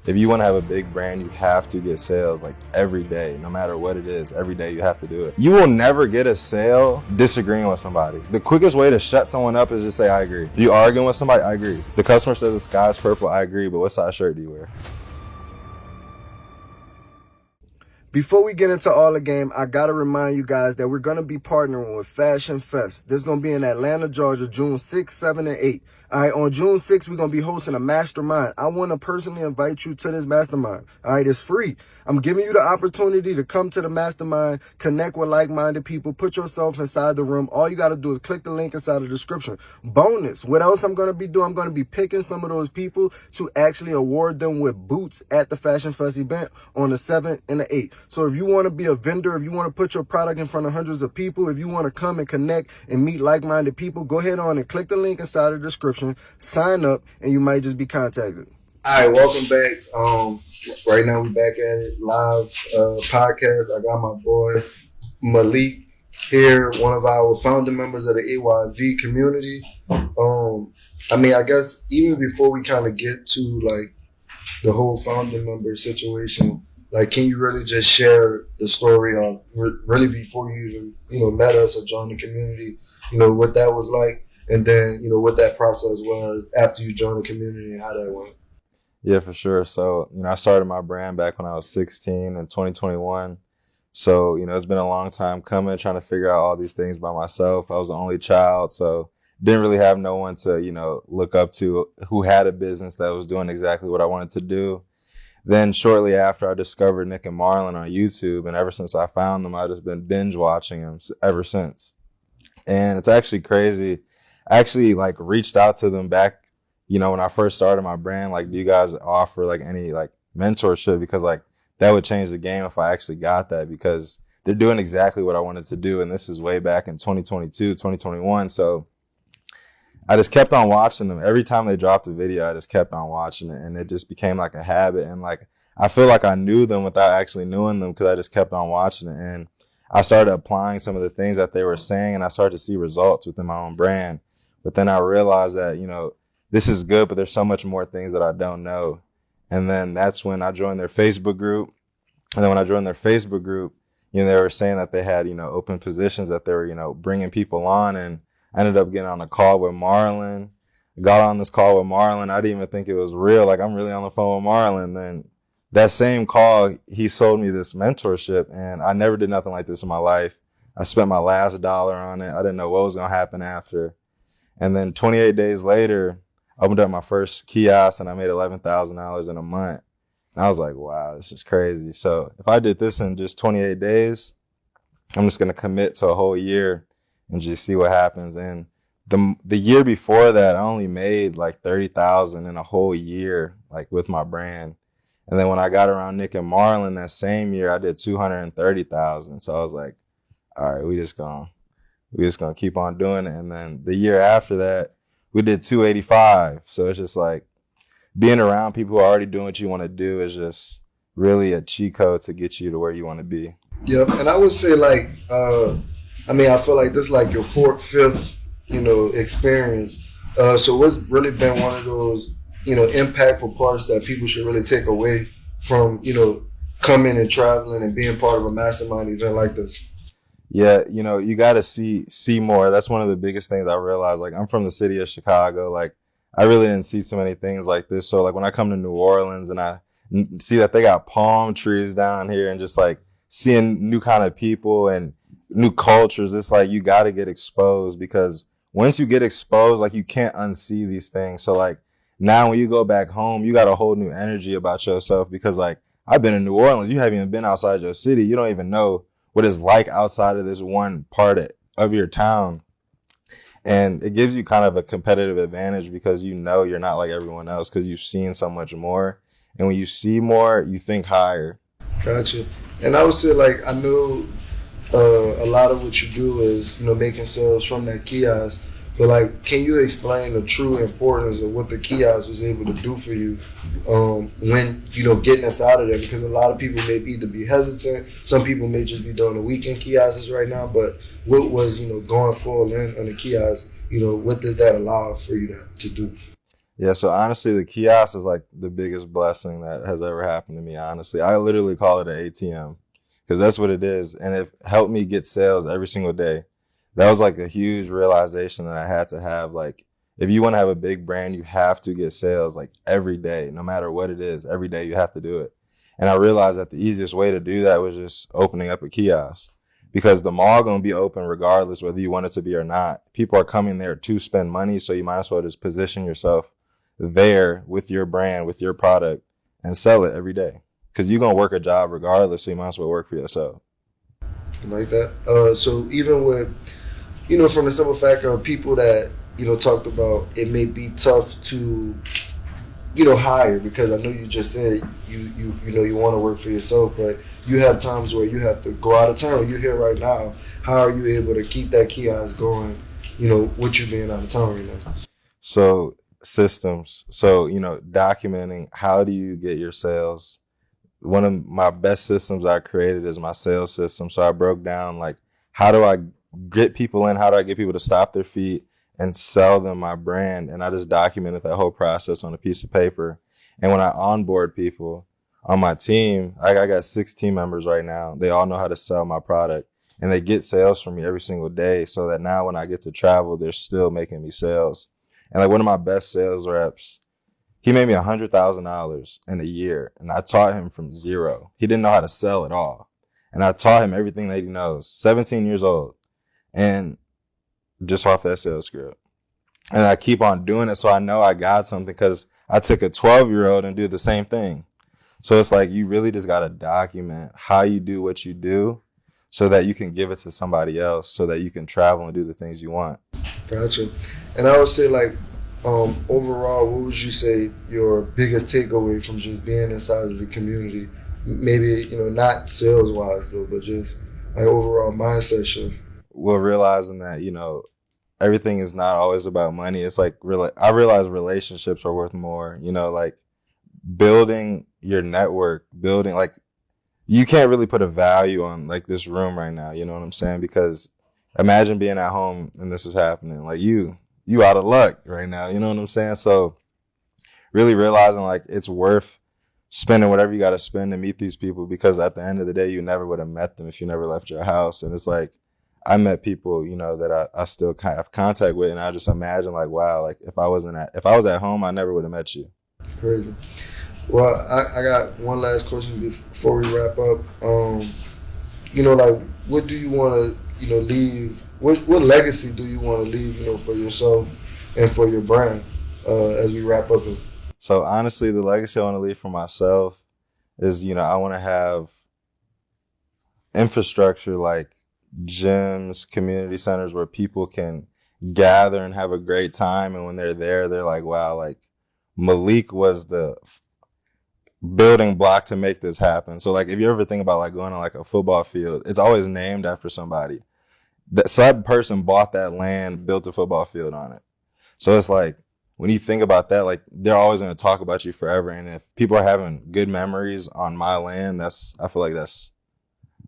If you want to have a big brand, you have to get sales like every day, no matter what it is. Every day you have to do it. You will never get a sale disagreeing with somebody. The quickest way to shut someone up is just say, I agree. If you arguing with somebody, I agree. The customer says the sky's purple, I agree, but what size shirt do you wear? Before we get into all the game, I got to remind you guys that we're going to be partnering with Fashion Fest. This is going to be in Atlanta, Georgia, June 6, 7, and 8. All right, on June 6th, we're going to be hosting a mastermind. I want to personally invite you to this mastermind. All right, it's free. I'm giving you the opportunity to come to the mastermind, connect with like-minded people, put yourself inside the room. All you got to do is click the link inside the description. Bonus, what else I'm going to be doing? I'm going to be picking some of those people to actually award them with boots at the Fashion Fest event on the 7th and the 8th. So if you want to be a vendor, if you want to put your product in front of hundreds of people, if you want to come and connect and meet like-minded people, go ahead on and click the link inside the description, sign up, and you might just be contacted. All right, welcome back. Right now we're back at it, live podcast. I got my boy Malik here, one of our founding members of the AYV community. I guess even before we kind of get to like the whole founding member situation, like, can you really just share the story on really before you even, met us or joined the community, what that was like, and then, what that process was after you joined the community and how that went? Yeah, for sure. So, I started my brand back when I was 16 in 2021. So, it's been a long time coming, trying to figure out all these things by myself. I was the only child, so didn't really have no one to, look up to who had a business that was doing exactly what I wanted to do. Then shortly after, I discovered Nick and Marlon on YouTube, and ever since I found them, I've just been binge watching them ever since. And it's actually crazy. I actually reached out to them back, when I first started my brand, do you guys offer any mentorship? Because that would change the game if I actually got that, because they're doing exactly what I wanted to do. And this is way back in 2022, 2021. So I just kept on watching them. Every time they dropped a video, I just kept on watching it, and it just became like a habit. And I feel like I knew them without actually knowing them, because I just kept on watching it. And I started applying some of the things that they were saying, and I started to see results within my own brand. But then I realized that, this is good, but there's so much more things that I don't know. And then that's when I joined their Facebook group. And then when I joined their Facebook group, they were saying that they had, open positions that they were, bringing people on. And I ended up getting on a call with Marlon. Got on this call with Marlon. I didn't even think it was real. I'm really on the phone with Marlon. Then that same call, he sold me this mentorship, and I never did nothing like this in my life. I spent my last dollar on it. I didn't know what was going to happen after. And then 28 days later, I opened up my first kiosk, and I made $11,000 in a month. And I was like, wow, this is crazy. So if I did this in just 28 days, I'm just going to commit to a whole year and just see what happens. And the year before that, I only made 30,000 in a whole year, with my brand. And then when I got around Nick and Marlon that same year, I did 230,000. So I was like, all right, we just gonna keep on doing it. And then the year after that, we did 285. So it's just being around people who are already doing what you want to do is just really a cheat code to get you to where you want to be. Yep. And I would say I feel like this is your fourth, fifth, experience. So what's really been one of those, impactful parts that people should really take away from, coming and traveling and being part of a mastermind event like this? Yeah, you got to see more. That's one of the biggest things I realized. I'm from the city of Chicago. I really didn't see too many things like this. So when I come to New Orleans and I see that they got palm trees down here, and just seeing new kind of people and new cultures, it's you got to get exposed, because once you get exposed, you can't unsee these things. So now when you go back home, you got a whole new energy about yourself, because I've been in New Orleans. You haven't even been outside your city. You don't even know what it's like outside of this one part of your town. And it gives you kind of a competitive advantage, because you're not like everyone else, because you've seen so much more. And when you see more, you think higher. Gotcha. And I would say I know a lot of what you do is, making sales from that kiosk. But can you explain the true importance of what the kiosk was able to do for you when, getting us out of there? Because a lot of people may either be hesitant. Some people may just be doing the weekend kiosks right now. But what was, going full in on the kiosk, what does that allow for you to do? Yeah, so honestly, the kiosk is like the biggest blessing that has ever happened to me. Honestly, I literally call it an ATM because that's what it is, and it helped me get sales every single day. That was like a huge realization that I had to have. Like, if you want to have a big brand, you have to get sales like every day, no matter what it is. Every day you have to do it. And I realized that the easiest way to do that was just opening up a kiosk because the mall gonna be open regardless whether you want it to be or not. People are coming there to spend money, so you might as well just position yourself there with your brand, with your product, and sell it every day. Because you're going to work a job regardless, so you might as well work for yourself. Like that. So even with, from the simple fact of people that, talked about it may be tough to, hire, because I know you just said you want to work for yourself, but you have times where you have to go out of town. You're here right now. How are you able to keep that kiosk going, with you being out of town right now? So systems. So, documenting how do you get your sales. One of my best systems I created is my sales system. So I broke down like, how do I get people in? How do I get people to stop their feet and sell them my brand? And I just documented that whole process on a piece of paper. And when I onboard people on my team, I got 6 team members right now. They all know how to sell my product and they get sales from me every single day, so that now when I get to travel, they're still making me sales. And like one of my best sales reps, he made me $100,000 in a year, and I taught him from zero. He didn't know how to sell at all, and I taught him everything that he knows. 17 years old, and just off that sales script. And I keep on doing it, so I know I got something because I took a 12-year-old and do the same thing. So it's like you really just gotta document how you do what you do, so that you can give it to somebody else, so that you can travel and do the things you want. Gotcha. And I would say, like, overall, what would you say your biggest takeaway from just being inside of the community? Maybe, not sales wise though, but just like overall mindset shift. Well, realizing that, everything is not always about money. It's like, I realize relationships are worth more, like building your network, building, like, you can't really put a value on like this room right now. You know what I'm saying? Because imagine being at home and this is happening. Like you out of luck right now. You know what I'm saying? So really realizing like it's worth spending whatever you got to spend to meet these people, because at the end of the day, you never would have met them if you never left your house. And it's like, I met people, that I still kind of have contact with. And I just imagine like, wow, like if I was at home, I never would have met you. Crazy. Well, I got one last question before we wrap up. Like, what do you want to, leave? What legacy do you want to leave, for yourself and for your brand as we wrap up? So honestly, the legacy I want to leave for myself is, I want to have infrastructure like gyms, community centers where people can gather and have a great time. And when they're there, they're like, wow, like Malik was the building block to make this happen. So like if you ever think about like going on like a football field, it's always named after somebody. That some person bought that land, built a football field on it. So it's like when you think about that, like they're always going to talk about you forever. And if people are having good memories on my land, I feel like that's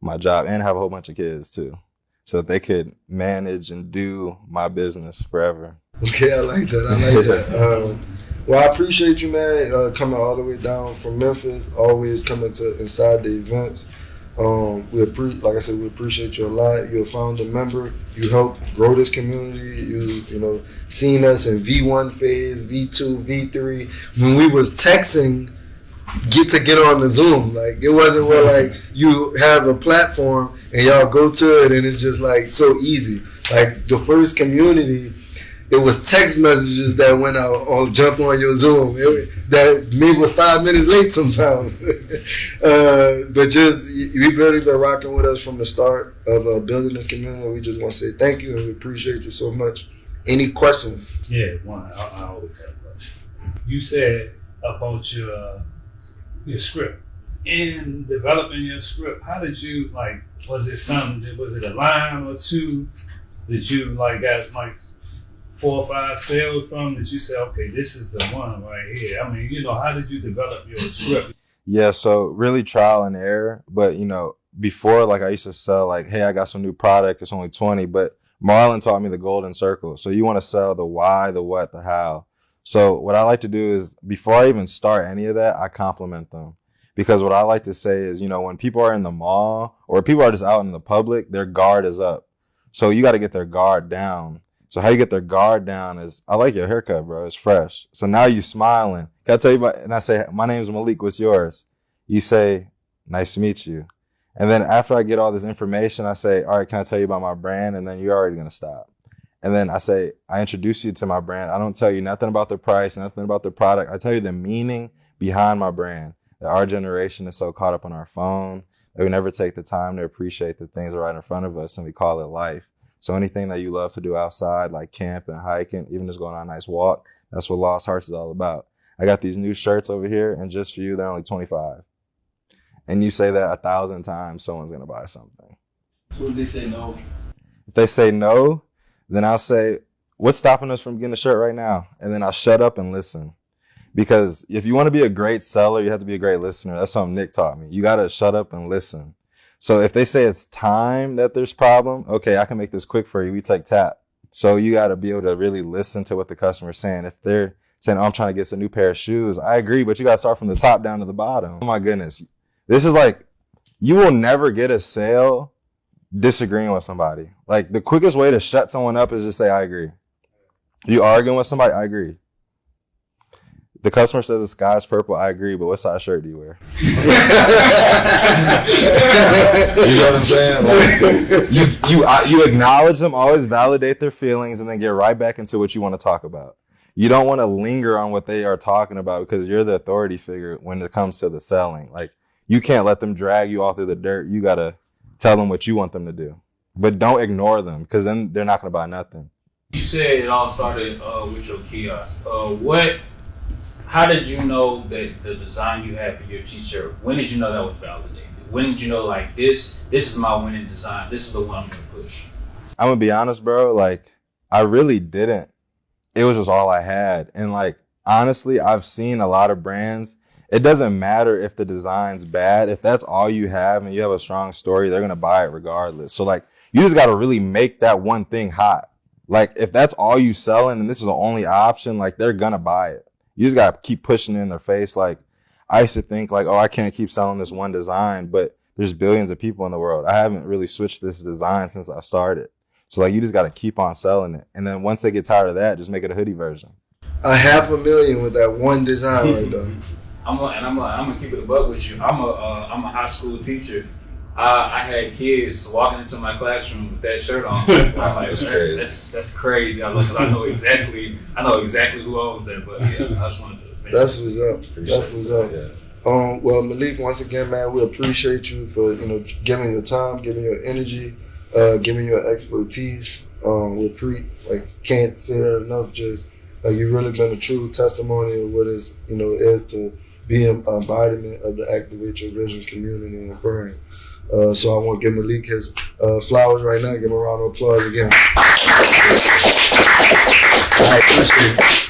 my job, and have a whole bunch of kids too, so that they could manage and do my business forever. Okay, I like that. Well, I appreciate you, man, coming all the way down from Memphis, always coming to inside the events. Like I said, we appreciate you a lot. You're a founder member. You helped grow this community. You seen us in V1 phase, V2, V3. When we was texting, get on the Zoom. Like it wasn't where like you have a platform and y'all go to it and it's just like so easy. Like the first community, it was text messages that went out or jump on your Zoom. That maybe was 5 minutes late sometimes. But just, you've really been rocking with us from the start of building this community. We just want to say thank you and we appreciate you so much. Any questions? Yeah, one. I always have a question. You said about your script. In developing your script, how did you, like, was it a line or two that you, like, got, like, 4 or 5 sales from that you say, okay, this is the one right here? I mean, how did you develop your script? Yeah, so really trial and error. But, before, like, I used to sell, like, hey, I got some new product. It's only 20. But Marlon taught me the golden circle. So you want to sell the why, the what, the how. So what I like to do is before I even start any of that, I compliment them. Because what I like to say is, you know, when people are in the mall or people are just out in the public, their guard is up. So you got to get their guard down. So how you get their guard down is, I like your haircut, bro. It's fresh. So now you smiling. Can I tell you about, and I say, my name's Malik. What's yours? You say, nice to meet you. And then after I get all this information, I say, all right, can I tell you about my brand? And then you're already going to stop. And then I say, I introduce you to my brand. I don't tell you nothing about the price, nothing about the product. I tell you the meaning behind my brand. That our generation is so caught up on our phone that we never take the time to appreciate the things right in front of us, and we call it life. So anything that you love to do outside, like camping, hiking, even just going on a nice walk, that's what Lost Hearts is all about. I got these new shirts over here, and just for you, they're only $25. And you say that 1,000 times, someone's going to buy something. What if they say no? If they say no, then I'll say, what's stopping us from getting a shirt right now? And then I'll shut up and listen. Because if you want to be a great seller, you have to be a great listener. That's something Nick taught me. You got to shut up and listen. So if they say it's time that there's problem, okay, I can make this quick for you. We take tap. So you got to be able to really listen to what the customer's saying. If they're saying, oh, I'm trying to get a new pair of shoes, I agree, but you got to start from the top down to the bottom. Oh my goodness. This is like, you will never get a sale disagreeing with somebody. Like the quickest way to shut someone up is just say, I agree. You arguing with somebody? I agree. The customer says the sky's purple. I agree, but what size shirt do you wear? You know what I'm saying? Like, you acknowledge them, always validate their feelings, and then get right back into what you want to talk about. You don't want to linger on what they are talking about because you're the authority figure when it comes to the selling. Like you can't let them drag you all through the dirt. You got to tell them what you want them to do, but don't ignore them because then they're not going to buy nothing. You said it all started with your kiosk. How did you know that the design you had for your t-shirt, when did you know that was validated? When did you know, like, this is my winning design, this is the one I'm going to push? I'm going to be honest, bro. Like, I really didn't. It was just all I had. And, like, honestly, I've seen a lot of brands. It doesn't matter if the design's bad. If that's all you have and you have a strong story, they're going to buy it regardless. So, like, you just got to really make that one thing hot. Like, if that's all you selling and this is the only option, like, they're going to buy it. You just got to keep pushing it in their face. Like, I used to think, like, oh, I can't keep selling this one design, but there's billions of people in the world. I haven't really switched this design since I started. So, like, you just got to keep on selling it. And then once they get tired of that, just make it a hoodie version. $500,000 with that one design right there. I'm gonna keep it a buck with you. I'm a high school teacher. I had kids walking into my classroom with that shirt on. I'm like, that's crazy. I know exactly who owns that. But yeah, I just wanted to. That's what's up. That's what's up. Yeah. Well, Malik, once again, man, we appreciate you for giving your time, giving your energy, giving your expertise. We can't say that enough. Just you've really been a true testimony of what is to be an embodiment of the Activate Your Vision community and brand. So I want to give Malik his flowers right now. Give him a round of applause again. I appreciate it.